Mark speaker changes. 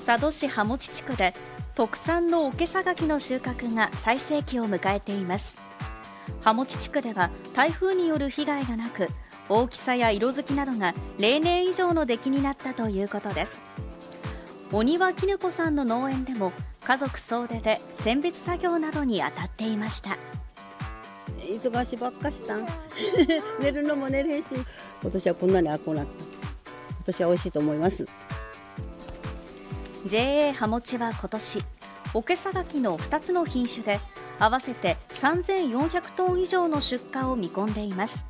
Speaker 1: 佐渡市羽持地区で特産のおけさ柿の収穫が最盛期を迎えています。羽持地区では台風による被害がなく、大きさや色づきなどが例年以上の出来になったということです。鬼輪絹子さんの農園でも家族総出で選別作業などに当たっていました。
Speaker 2: 忙しばっかしさん寝るのも寝れへんし、今年はこんなに赤くなった。今年は美味しいと思います。
Speaker 1: JA 羽持は今年おけさ柿の2つの品種で合わせて3400トン以上の出荷を見込んでいます。